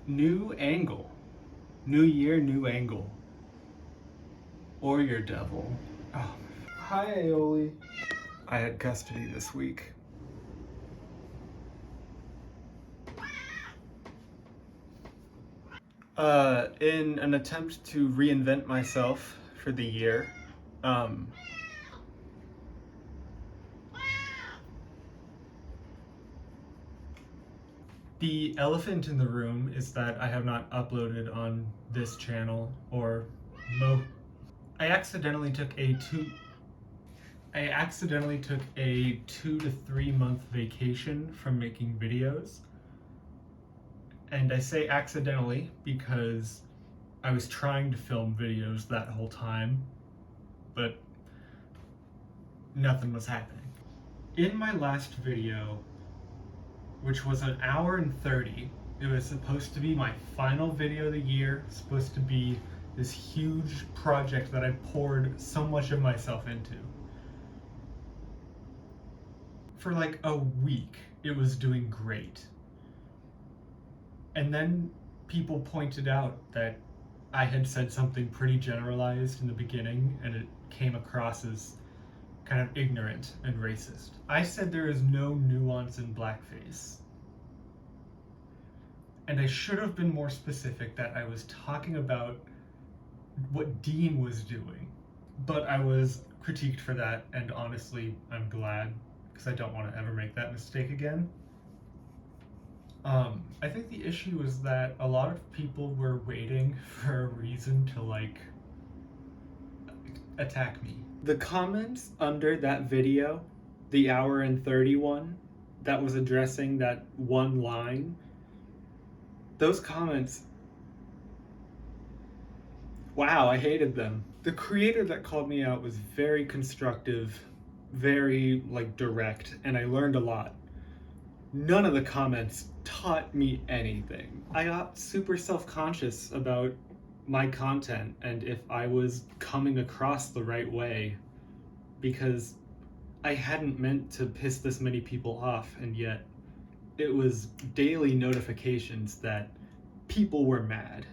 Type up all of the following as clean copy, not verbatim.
New angle. New year, new angle. Or your devil. Oh. Hi, Aioli. I had custody this week. In an attempt to reinvent myself for the year, the elephant in the room is that I have not uploaded on this channel or I accidentally took a 2 to 3 month vacation from making videos. And I say accidentally because I was trying to film videos that whole time, but nothing was happening. In my last video, which was an hour and 30, it was supposed to be my final video of the year, supposed to be this huge project that I poured so much of myself into. For like a week, it was doing great. And then people pointed out that I had said something pretty generalized in the beginning, and it came across as kind of ignorant and racist. I said there is no nuance in blackface. And I should have been more specific that I was talking about what Dean was doing. But I was critiqued for that, and honestly, I'm glad, because I don't want to ever make that mistake again. I think the issue is that a lot of people were waiting for a reason to, like, attack me. The comments under that video, the hour and 31, that was addressing that one line, those comments, wow, I hated them. The creator that called me out was very constructive, very, like, direct, and I learned a lot. None of the comments taught me anything. I got super self-conscious about my content and if I was coming across the right way, because I hadn't meant to piss this many people off, and yet it was daily notifications that people were mad.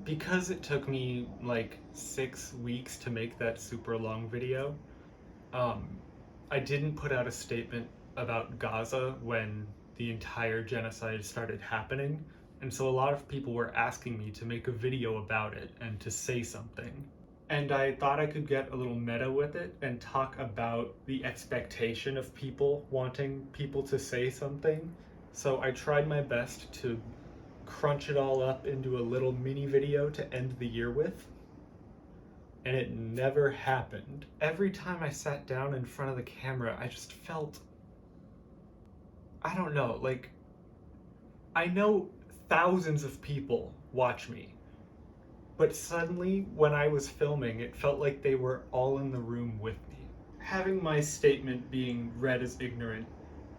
Because it took me like 6 weeks to make that super long video, I didn't put out a statement about Gaza when the entire genocide started happening, and so a lot of people were asking me to make a video about it and to say something. And I thought I could get a little meta with it and talk about the expectation of people wanting people to say something. So I tried my best to crunch it all up into a little mini video to end the year with. And it never happened. Every time I sat down in front of the camera, I just felt, I don't know, like, I know thousands of people watch me, but suddenly when I was filming, it felt like they were all in the room with me. Having my statement being read as ignorant,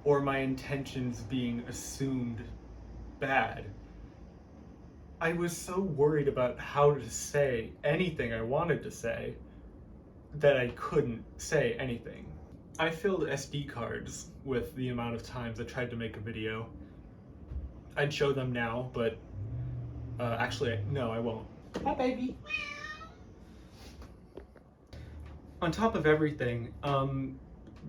or my intentions being assumed bad, I was so worried about how to say anything I wanted to say that I couldn't say anything. I filled SD cards with the amount of times I tried to make a video. I'd show them now, but actually, no, I won't. Hi, baby. On top of everything,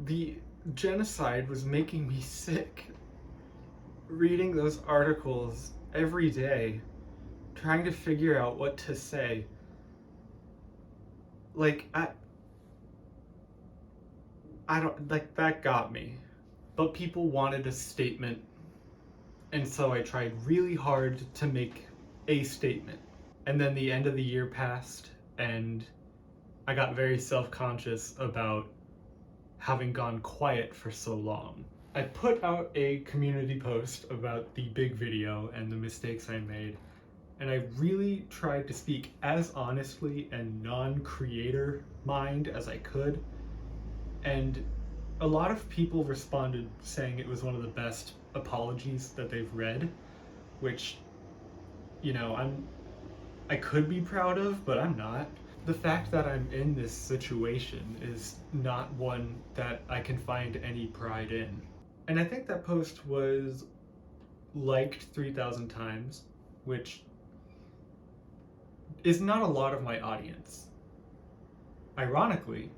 the genocide was making me sick. Reading those articles every day, trying to figure out what to say. Like, I don't, like, that got me. But people wanted a statement, and so I tried really hard to make a statement. And then the end of the year passed, and I got very self-conscious about having gone quiet for so long. I put out a community post about the big video and the mistakes I made, and I really tried to speak as honestly and non-creator mind as I could. And a lot of people responded saying it was one of the best apologies that they've read, which, you know, I could be proud of, but I'm not. The fact that I'm in this situation is not one that I can find any pride in. And I think that post was liked 3,000 times, which is not a lot of my audience. Ironically,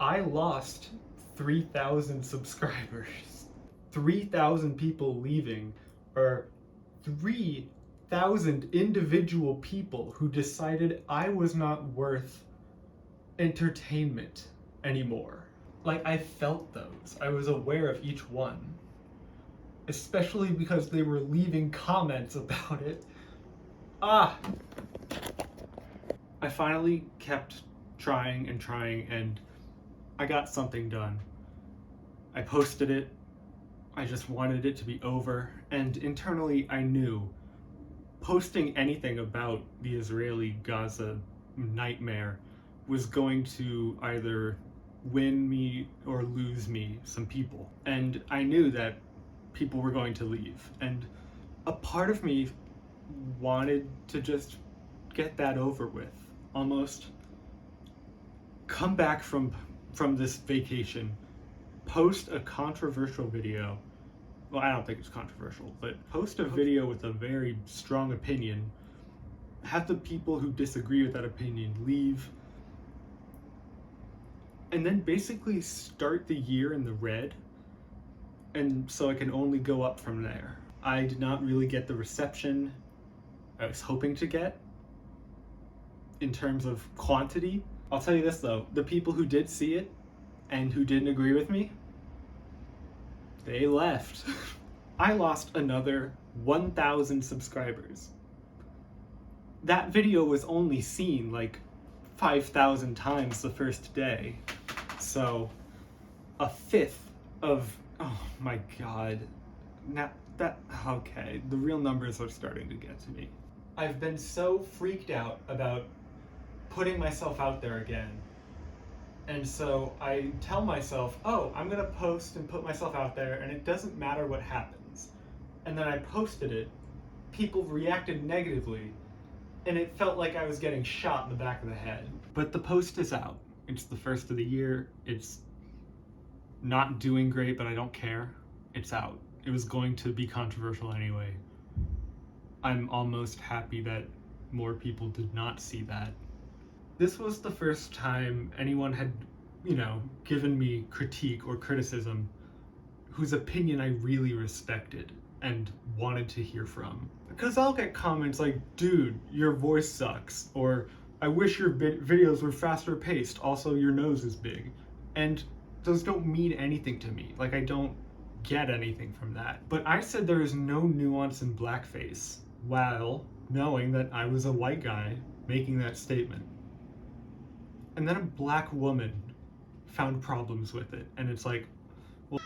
I lost 3,000 subscribers. 3,000 people leaving, or 3,000 individual people who decided I was not worth entertainment anymore. Like, I felt those. I was aware of each one. Especially because they were leaving comments about it. I finally kept trying, and I got something done. I posted it. I just wanted it to be over, and internally I knew posting anything about the Israeli-Gaza nightmare was going to either win me or lose me some people. And I knew that people were going to leave, and a part of me wanted to just get that over with, almost come back from this vacation, post a controversial video. Well, I don't think it's controversial, but post a video with a very strong opinion, have the people who disagree with that opinion leave, and then basically start the year in the red, and so I can only go up from there. I did not really get the reception I was hoping to get in terms of quantity. I'll tell you this though, the people who did see it and who didn't agree with me, they left. I lost another 1,000 subscribers. That video was only seen like 5,000 times the first day. So a fifth of, oh my god. Now that, okay, the real numbers are starting to get to me. I've been so freaked out about putting myself out there again. And so I tell myself, oh, I'm gonna post and put myself out there and it doesn't matter what happens. And then I posted it, people reacted negatively, and it felt like I was getting shot in the back of the head. But the post is out. It's the first of the year. It's not doing great, but I don't care. It's out. It was going to be controversial anyway. I'm almost happy that more people did not see that. This was the first time anyone had, given me critique or criticism whose opinion I really respected and wanted to hear from. Because I'll get comments like, dude, your voice sucks, or I wish your videos were faster paced, also your nose is big. And those don't mean anything to me. Like, I don't get anything from that. But I said there is no nuance in blackface, while knowing that I was a white guy making that statement. And then a black woman found problems with it, and it's like, well,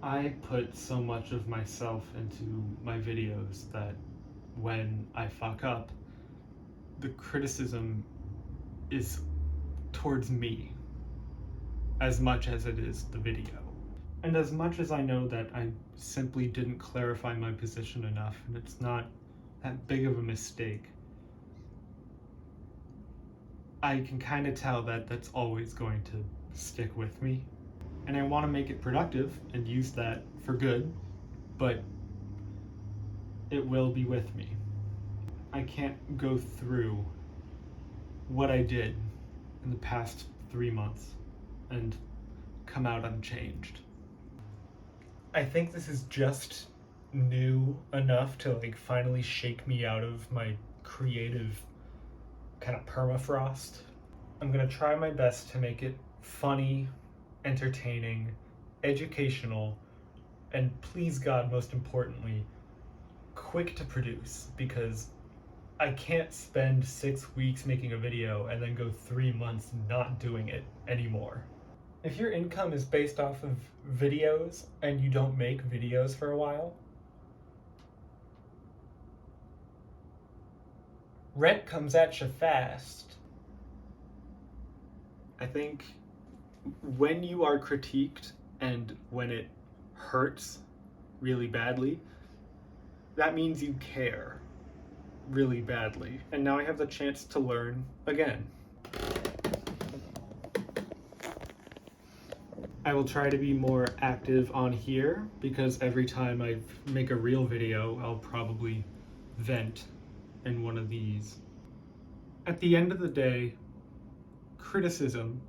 I put so much of myself into my videos that when I fuck up, the criticism is towards me as much as it is the video. And as much as I know that I simply didn't clarify my position enough, and it's not that big of a mistake, I can kind of tell that that's always going to stick with me. And I want to make it productive and use that for good, but it will be with me. I can't go through what I did in the past 3 months and come out unchanged. I think this is just new enough to finally shake me out of my creative kind of permafrost. I'm gonna try my best to make it funny, entertaining, educational, and please God, most importantly, quick to produce, because I can't spend 6 weeks making a video and then go 3 months not doing it anymore. If your income is based off of videos and you don't make videos for a while, rent comes at you fast. I think when you are critiqued and when it hurts really badly, that means you care. really badly. And now I have the chance to learn again. I will try to be more active on here because every time I make a real video, I'll probably vent in one of these. At the end of the day, criticism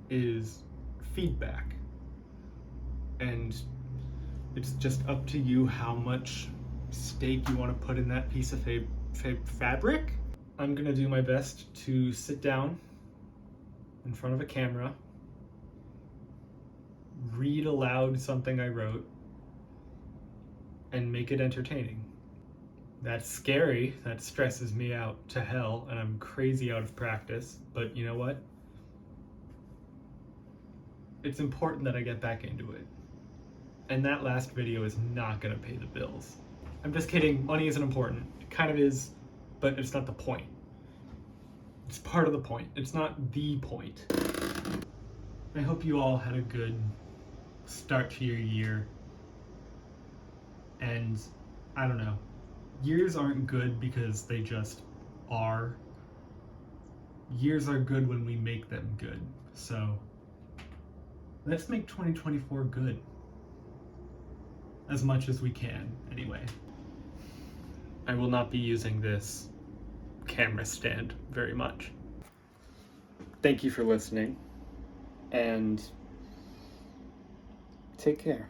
is feedback. And it's just up to you how much steak you want to put in that piece of fabric. I'm gonna do my best to sit down in front of a camera, read aloud something I wrote, and make it entertaining. That's scary, that stresses me out to hell, and I'm crazy out of practice, but you know what? It's important that I get back into it. And that last video is not gonna pay the bills. I'm just kidding, money isn't important. It kind of is, but it's not the point. It's part of the point. It's not the point. I hope you all had a good start to your year. And I don't know, years aren't good because they just are. Years are good when we make them good. So let's make 2024 good. As much as we can, anyway. I will not be using this camera stand very much. Thank you for listening, and take care.